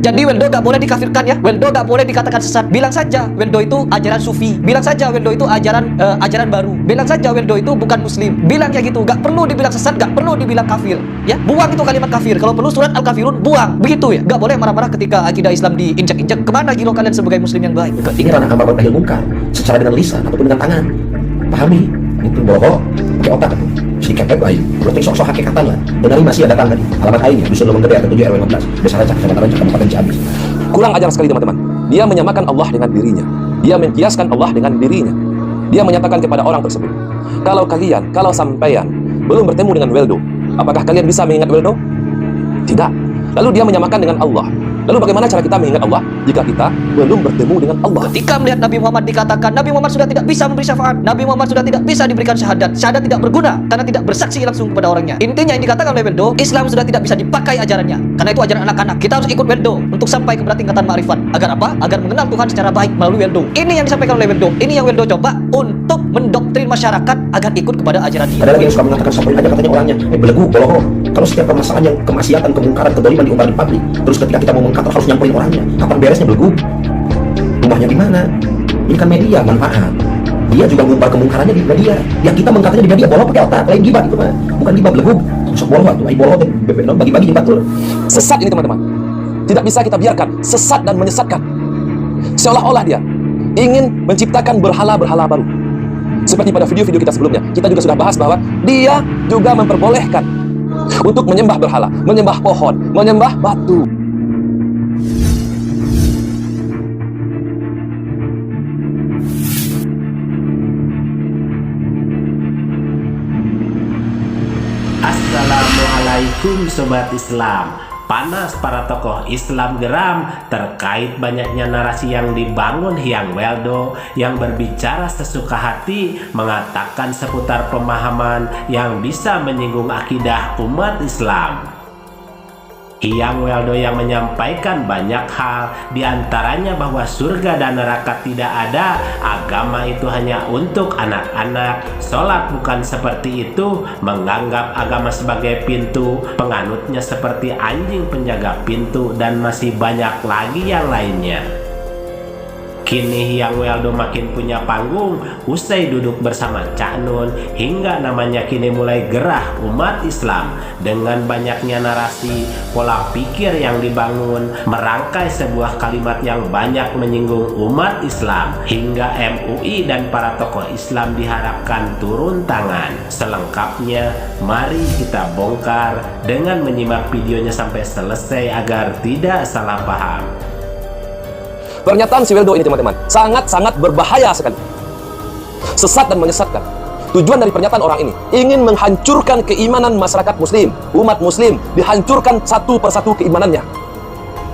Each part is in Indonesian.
Jadi Weldo gak boleh dikafirkan ya. Weldo gak boleh dikatakan sesat. Bilang saja Weldo itu ajaran sufi. Bilang saja Weldo itu ajaran baru. Bilang saja Weldo itu bukan muslim. Bilang kayak gitu. Gak perlu dibilang sesat, gak perlu dibilang kafir. Ya, buang itu kalimat kafir. Kalau perlu surat Al-Kafirun buang. Begitu ya. Gak boleh marah-marah ketika akidah Islam diinjak-injak. Kemana gilo kalian sebagai muslim yang baik? Ini ranah amar ma'ruf nahi munkar secara dengan lisan ataupun dengan tangan. Pahami itu bohong pakai otak itu. Si kepek baik. Berarti sok-sok hakikatan lah. Benar masih ada tangga nih. Alamat lainnya Dusun Lembang Gede RT 7 RW 15. Desa Rancak Kecamatan Rancak Kabupaten Ciamis. Kurang ajar sekali teman-teman. Dia menyamakan Allah dengan dirinya. Dia mengkiaskan Allah dengan dirinya. Dia menyatakan kepada orang tersebut, kalau sampean belum bertemu dengan Weldo, apakah kalian bisa mengingat Weldo? Tidak. Lalu dia menyamakan dengan Allah. Lalu bagaimana cara kita mengingat Allah jika kita belum bertemu dengan Allah? Ketika melihat Nabi Muhammad dikatakan Nabi Muhammad sudah tidak bisa memberi syafaat, Nabi Muhammad sudah tidak bisa diberikan syahadat, syahadat tidak berguna karena tidak bersaksi langsung kepada orangnya. Intinya yang dikatakan oleh Weldo, Islam sudah tidak bisa dipakai ajarannya karena itu ajaran anak-anak. Kita harus ikut Weldo untuk sampai kepada tingkatan ma'rifat. Agar apa? Agar mengenal Tuhan secara baik melalui Weldo. Ini yang disampaikan oleh Weldo. Ini yang Weldo coba untuk mendoktrin masyarakat agar ikut kepada ajaran dia. Ada lagi yang suka mengatakan sampai aja katanya orangnya belegu, bohong. Kalau setiap permasalahan yang kemaksiatan, kemungkaran, kedoliman diumbar di publik, terus ketika kita mau mengkater harus nyamperin orangnya. Kapan beresnya belegu? Rumahnya di mana? Ini kan media manfaat. Dia juga ngumbar kemungkarannya di media. Ya kita mengkaternya di media, bohong pakai otak, lain gibah gitu mah. Bukan gibah belegu. Sok bohong tuh, ai bohong tuh bagi-bagi jembat tuh. Sesat ini teman-teman. Tidak bisa kita biarkan sesat dan menyesatkan. Seolah-olah dia ingin menciptakan berhala-berhala baru. Seperti pada video-video kita sebelumnya, kita juga sudah bahas bahwa dia juga memperbolehkan untuk menyembah berhala, menyembah pohon, menyembah batu. Assalamualaikum Sobat Islam. Panas para tokoh Islam geram terkait banyaknya narasi yang dibangun Hyang Weldo yang berbicara sesuka hati, mengatakan seputar pemahaman yang bisa menyinggung akidah umat Islam. Hyang Weldo yang menyampaikan banyak hal, diantaranya bahwa surga dan neraka tidak ada, agama itu hanya untuk anak-anak, sholat bukan seperti itu, menganggap agama sebagai pintu, penganutnya seperti anjing penjaga pintu, dan masih banyak lagi yang lainnya. Kini Hyang Weldo makin punya panggung, usai duduk bersama Cak Nun, hingga namanya kini mulai gerah umat Islam dengan banyaknya narasi, pola pikir yang dibangun, merangkai sebuah kalimat yang banyak menyinggung umat Islam, hingga MUI dan para tokoh Islam diharapkan turun tangan. Selengkapnya, mari kita bongkar dengan menyimak videonya sampai selesai agar tidak salah paham. Pernyataan si Weldo ini teman-teman sangat-sangat berbahaya sekali. Sesat dan menyesatkan. Tujuan dari pernyataan orang ini ingin menghancurkan keimanan masyarakat muslim, umat muslim, dihancurkan satu persatu keimanannya.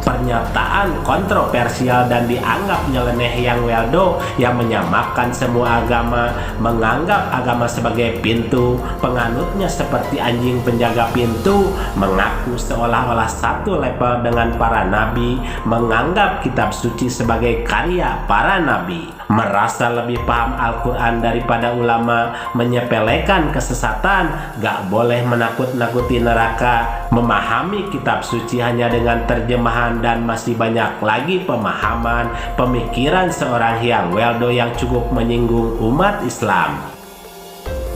Pernyataan kontroversial dan dianggap nyeleneh Hyang Weldo yang menyamakan semua agama, menganggap agama sebagai pintu, penganutnya seperti anjing penjaga pintu, mengaku seolah-olah satu level dengan para nabi, menganggap kitab suci sebagai karya para nabi, merasa lebih paham Al-Quran daripada ulama, menyepelekan kesesatan, gak boleh menakut-nakuti neraka, memahami kitab suci hanya dengan terjemahan, dan masih banyak lagi pemahaman, pemikiran seorang Hyang Weldo yang cukup menyinggung umat Islam.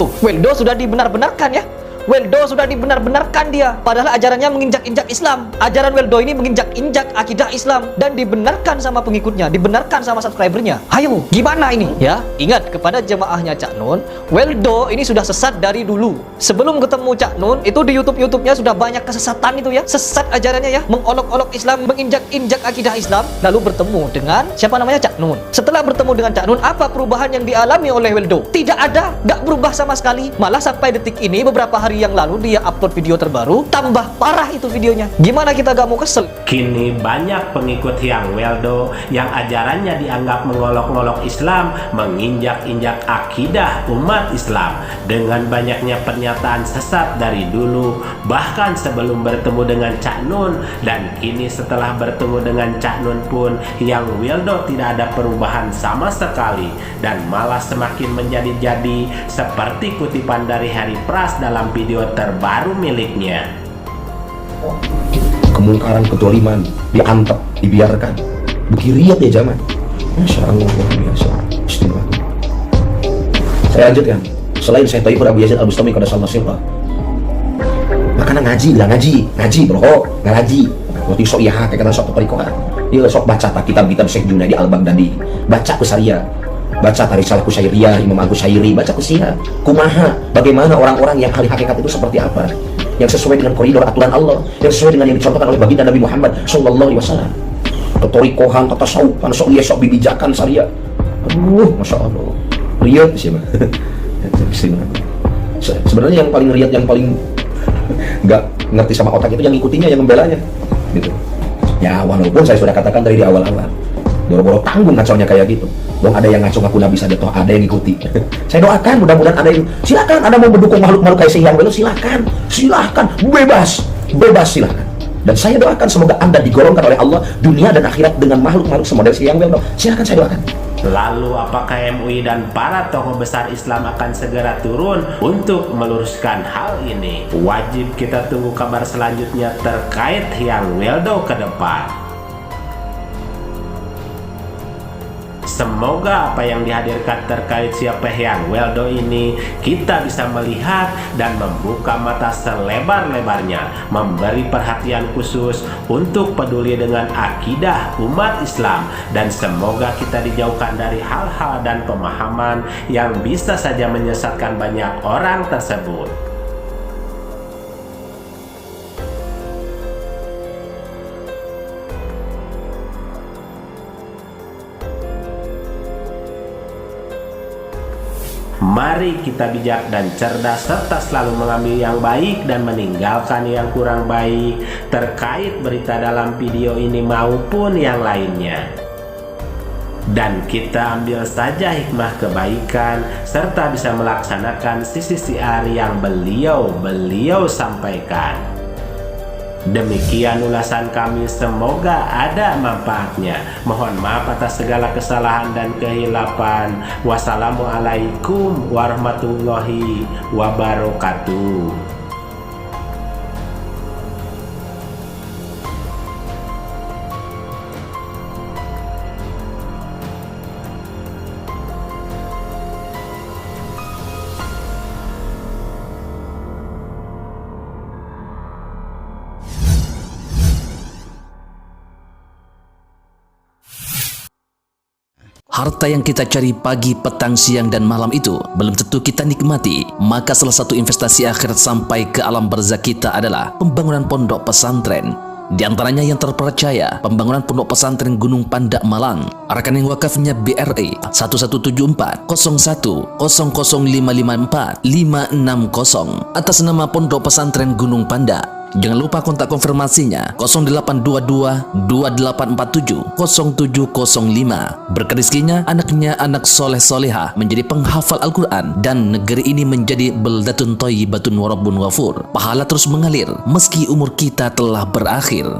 Tuh, Weldo sudah dibenar-benarkan ya. Weldo sudah dibenar-benarkan dia. Padahal ajarannya menginjak-injak Islam. Ajaran Weldo ini menginjak-injak akidah Islam dan dibenarkan sama pengikutnya, dibenarkan sama subscribernya. Ayo, gimana ini? Ya, ingat kepada jemaahnya Cak Nun, Weldo ini sudah sesat dari dulu. Sebelum ketemu Cak Nun, itu di YouTube-nya sudah banyak kesesatan itu ya. Sesat ajarannya ya, mengolok-olok Islam, menginjak-injak akidah Islam, lalu bertemu dengan siapa namanya Cak Nun. Setelah bertemu dengan Cak Nun, apa perubahan yang dialami oleh Weldo? Tidak ada, nggak berubah sama sekali. Malah sampai detik ini beberapa hari yang lalu dia upload video terbaru, tambah parah itu videonya. Gimana kita gak mau kesel? Kini banyak pengikut Hyang Weldo yang ajarannya dianggap mengolok-olok Islam, menginjak-injak akidah umat Islam dengan banyaknya pernyataan sesat dari dulu, bahkan sebelum bertemu dengan Cak Nun, dan kini setelah bertemu dengan Cak Nun pun Hyang Weldo tidak ada perubahan sama sekali dan malah semakin menjadi-jadi seperti kutipan dari Harry Pras dalam video terbaru miliknya. kemungkaran, kedoliman, diantep, dibiarkan. Begiriat ya zaman. Masya Allah, luar biasa. Istimewa. Saya lanjutkan. Selain saya Taifur Abu Yazid Al-Bustami kada sama siapa. Makanya ngaji lah, ngaji bro, ngaji. Waktu sok iya kayak kata sok perikohan. Dia sok baca tak kitab-kitab Syekh Junaidi Al-Baghdadi. Baca kusaria. Baca Risalah Kusyairiyah Imam Al-Kusyairi, baca kusiha. Kumaha, bagaimana orang-orang yang ahli hakikat itu seperti apa? Yang sesuai dengan koridor aturan Allah, yang sesuai dengan yang dicontohkan oleh baginda Nabi Muhammad sallallahu alaihi wasallam. Ketorikohan, tatasawufan, sok iya, sok bibijakan syariah. Aduh, Masya Allah. Riyad sih, Bang. Sebenarnya yang paling riyad, yang paling nggak ngerti sama otak itu yang ngikutinya, yang membelanya gitu. Ya walaupun saya sudah katakan dari di awal-awal, boro-boro tanggung ngaconya kayak gitu. Dong ada yang ngaco ngaku nabi saja, toh ada yang ngikuti. Saya doakan mudah-mudahan ada yang, silakan ada mau mendukung makhluk-makhluk kayak Syekh Yang Welo, silakan, bebas silakan. Dan saya doakan semoga Anda digolongkan oleh Allah dunia dan akhirat dengan makhluk-makhluk semodel Syekh Yang Welo. Silakan, saya doakan. Lalu apakah MUI dan para tokoh besar Islam akan segera turun untuk meluruskan hal ini? Wajib kita tunggu kabar selanjutnya terkait Hyang Weldo ke depan. Semoga apa yang dihadirkan terkait siapa Hyang Weldo ini kita bisa melihat dan membuka mata selebar-lebarnya, memberi perhatian khusus untuk peduli dengan akidah umat Islam, dan semoga kita dijauhkan dari hal-hal dan pemahaman yang bisa saja menyesatkan banyak orang tersebut. Mari kita bijak dan cerdas serta selalu mengambil yang baik dan meninggalkan yang kurang baik terkait berita dalam video ini maupun yang lainnya. Dan kita ambil saja hikmah kebaikan serta bisa melaksanakan sisi siar yang beliau sampaikan. Demikian ulasan kami, semoga ada manfaatnya. Mohon maaf atas segala kesalahan dan kehilapan. Wassalamualaikum warahmatullahi wabarakatuh. Harta yang kita cari pagi, petang, siang, dan malam itu belum tentu kita nikmati. Maka salah satu investasi akhirat sampai ke alam barzakh kita adalah pembangunan pondok pesantren. Di antaranya yang terpercaya, pembangunan pondok pesantren Gunung Pandak Malang. Rekening wakafnya BRI 1174 01 00554 560 atas nama Pondok Pesantren Gunung Pandak. Jangan lupa kontak konfirmasinya 0822 2847 0705. Berkah rezekinya anaknya anak soleh soleha menjadi penghafal Al-Quran dan negeri ini menjadi beldatun thayyibatun wa rabbun ghafur. Pahala terus mengalir meski umur kita telah berakhir.